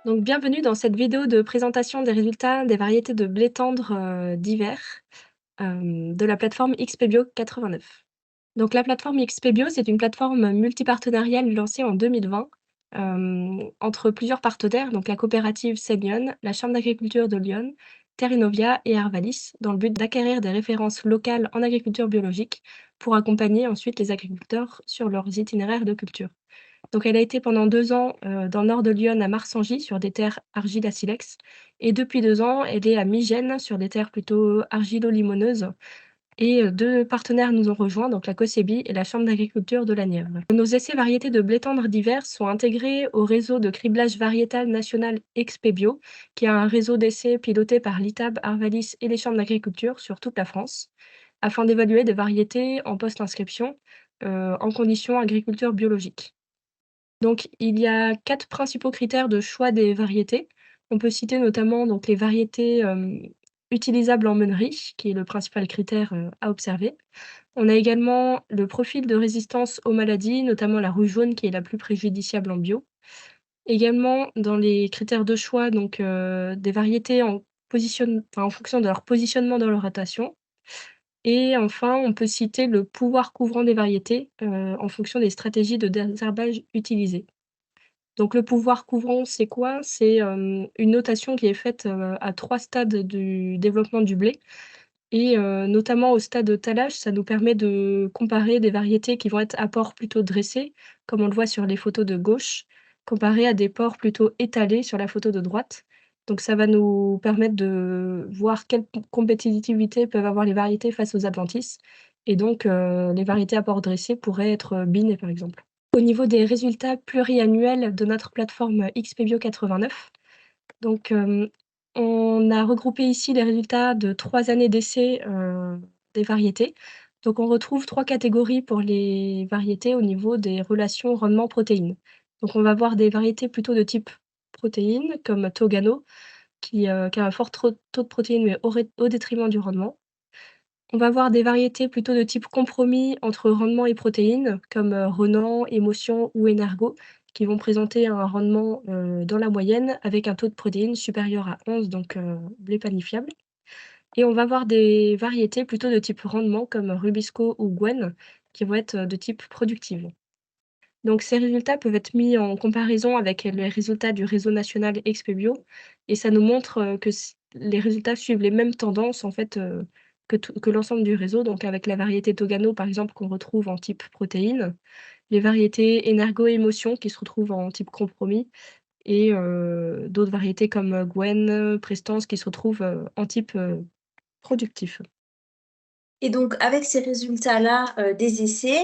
Donc bienvenue dans cette vidéo de présentation des résultats des variétés de blé tendre, d'hiver, de la plateforme XPBio 89. Donc la plateforme XPBio, c'est une plateforme multipartenariale lancée en 2020, entre plusieurs partenaires, donc la coopérative Senion, la chambre d'agriculture de Lyon, Terrinovia et Arvalis, dans le but d'acquérir des références locales en agriculture biologique pour accompagner ensuite les agriculteurs sur leurs itinéraires de culture. Donc elle a été pendant 2 ans, dans le nord de Lyon, à Marsangy, sur des terres argile-silex, et depuis 2 ans, elle est à Migène, sur des terres plutôt argilo-limoneuses, et 2 partenaires nous ont rejoints, donc la COSEBI et la chambre d'agriculture de la Nièvre. Nos essais variétés de blé tendre d'hiver sont intégrés au réseau de criblage variétal national XPBio, qui est un réseau d'essais piloté par l'ITAB, Arvalis et les chambres d'agriculture sur toute la France, afin d'évaluer des variétés en post-inscription, en conditions agriculture biologique. Donc, il y a 4 principaux critères de choix des variétés. On peut citer notamment donc les variétés, utilisables en meunerie, qui est le principal critère, à observer. On a également le profil de résistance aux maladies, notamment la rouille jaune qui est la plus préjudiciable en bio. Également dans les critères de choix, donc, des variétés en fonction de leur positionnement dans leur rotation. Et enfin, on peut citer le pouvoir couvrant des variétés, en fonction des stratégies de désherbage utilisées. Donc le pouvoir couvrant, c'est quoi? C'est, une notation qui est faite, à 3 stades du développement du blé, et notamment au stade de talage, ça nous permet de comparer des variétés qui vont être à port plutôt dressé, comme on le voit sur les photos de gauche, comparé à des pores plutôt étalés sur la photo de droite. Donc ça va nous permettre de voir quelle compétitivité peuvent avoir les variétés face aux adventices, et donc les variétés à port dressé pourraient être binées, par exemple. Au niveau des résultats pluriannuels de notre plateforme XPBio 89, donc, on a regroupé ici les résultats de 3 années d'essai, des variétés. Donc on retrouve 3 catégories pour les variétés au niveau des relations rendement-protéines. Donc on va voir des variétés plutôt de type protéines, comme Togano, qui a un fort taux de protéines, mais au détriment du rendement. On va avoir des variétés plutôt de type compromis entre rendement et protéines, comme, Renan, Émotion ou Energo, qui vont présenter un rendement, dans la moyenne avec un taux de protéines supérieur à 11, donc, blé panifiable. Et on va avoir des variétés plutôt de type rendement comme Rubisco ou Gwen, qui vont être, de type productive. Donc ces résultats peuvent être mis en comparaison avec les résultats du réseau national XPBio, et ça nous montre, que les résultats suivent les mêmes tendances en fait, que l'ensemble du réseau. Donc avec la variété Togano par exemple, qu'on retrouve en type protéines, les variétés Energo Émotion qui se retrouvent en type compromis, et d'autres variétés comme, Gwen, Prestance qui se retrouvent, en type, productif. Et donc, avec ces résultats-là des essais,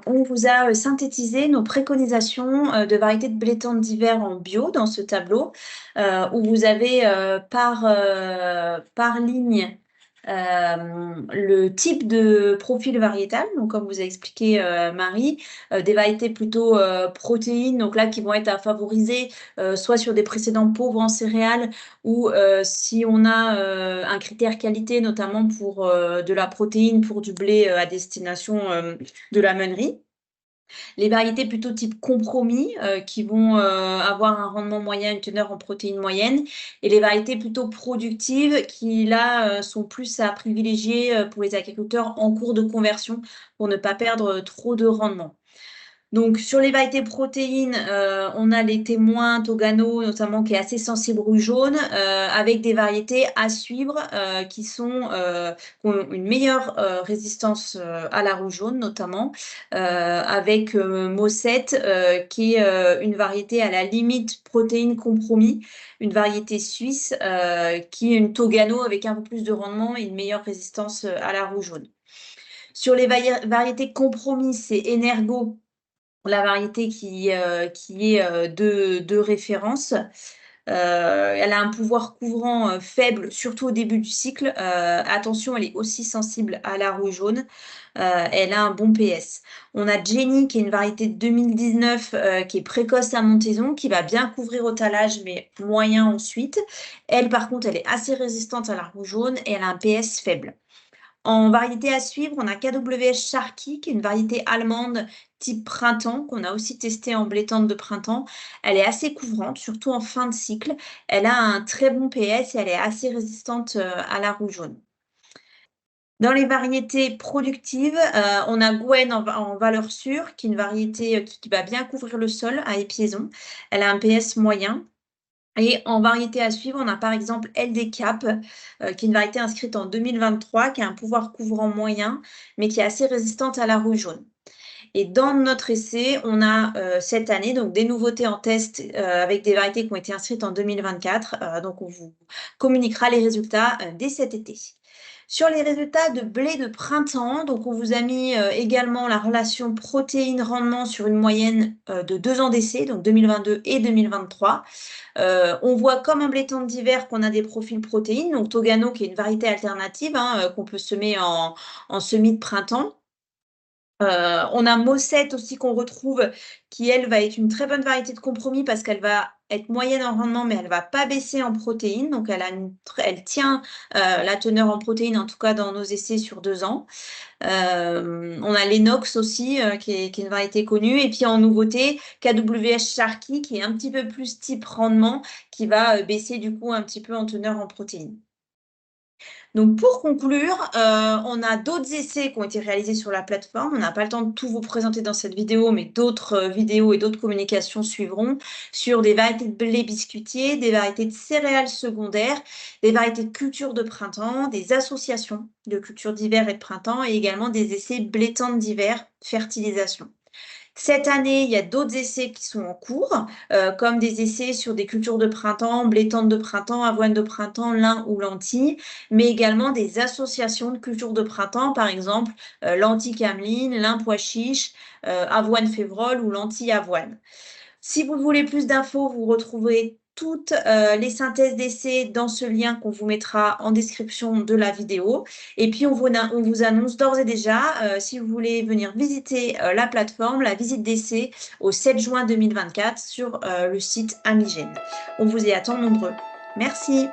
on vous a synthétisé nos préconisations de variétés de blé tendre d'hiver en bio dans ce tableau, où vous avez par ligne le type de profil variétal, donc comme vous a expliqué Marie, des variétés plutôt protéines, donc là qui vont être à favoriser soit sur des précédents pauvres en céréales, ou si on a un critère qualité, notamment pour de la protéine, pour du blé à destination de la meunerie. Les variétés plutôt type compromis, qui vont avoir un rendement moyen, une teneur en protéines moyenne, et les variétés plutôt productives qui, là, sont plus à privilégier pour les agriculteurs en cours de conversion pour ne pas perdre trop de rendement. Donc sur les variétés protéines, on a les témoins Togano notamment qui est assez sensible rouge jaune, avec des variétés à suivre, qui ont une meilleure, résistance, à la rouge jaune notamment, avec, Mossette, qui est, une variété à la limite protéine compromis, une variété suisse, qui est une Togano avec un peu plus de rendement et une meilleure résistance, à la rouge jaune. Sur les variétés compromis, c'est Energo, la variété qui est de référence. Elle a un pouvoir couvrant faible, surtout au début du cycle. Attention, elle est aussi sensible à la rouille jaune. Elle a un bon PS. On a Jenny, qui est une variété de 2019, qui est précoce à montaison, qui va bien couvrir au talage, mais moyen ensuite. Elle, par contre, elle est assez résistante à la rouille jaune et elle a un PS faible. En variété à suivre, on a KWS Sharky, qui est une variété allemande type printemps, qu'on a aussi testée en blé tendre de printemps. Elle est assez couvrante, surtout en fin de cycle. Elle a un très bon PS et elle est assez résistante à la rouge jaune. Dans les variétés productives, on a Gwen en valeur sûre, qui est une variété qui va bien couvrir le sol à épiaison. Elle a un PS moyen. Et en variété à suivre, on a par exemple LD Cap, qui est une variété inscrite en 2023, qui a un pouvoir couvrant moyen, mais qui est assez résistante à la rouille jaune. Et dans notre essai, on a cette année donc des nouveautés en test avec des variétés qui ont été inscrites en 2024. Donc on vous communiquera les résultats dès cet été. Sur les résultats de blé de printemps, donc on vous a mis également la relation protéines-rendement sur une moyenne de 2 ans d'essai, donc 2022 et 2023. On voit comme un blé tendre d'hiver qu'on a des profils protéines, donc Togano qui est une variété alternative qu'on peut semer en semis de printemps. On a Mossette aussi qu'on retrouve, qui elle va être une très bonne variété de compromis parce qu'elle va être moyenne en rendement, mais elle va pas baisser en protéines. Donc elle tient la teneur en protéines, en tout cas dans nos essais sur 2 ans. On a l'Enox aussi, qui est une variété connue. Et puis en nouveauté, KWS Sharky, qui est un petit peu plus type rendement, qui va baisser du coup un petit peu en teneur en protéines. Donc pour conclure, on a d'autres essais qui ont été réalisés sur la plateforme. On n'a pas le temps de tout vous présenter dans cette vidéo, mais d'autres vidéos et d'autres communications suivront sur des variétés de blé biscuitier, des variétés de céréales secondaires, des variétés de cultures de printemps, des associations de cultures d'hiver et de printemps et également des essais blé tendre d'hiver, fertilisation. Cette année, il y a d'autres essais qui sont en cours, comme des essais sur des cultures de printemps, blé tendre de printemps, avoine de printemps, lin ou lentilles, mais également des associations de cultures de printemps, par exemple lentilles cameline, lin pois chiche, avoine févrole ou lentilles avoine. Si vous voulez plus d'infos, vous retrouverez toutes les synthèses d'essais dans ce lien qu'on vous mettra en description de la vidéo. Et puis, on vous annonce d'ores et déjà, si vous voulez venir visiter la plateforme, la visite d'essai au 7 juin 2024 sur le site Amigène. On vous y attend nombreux. Merci.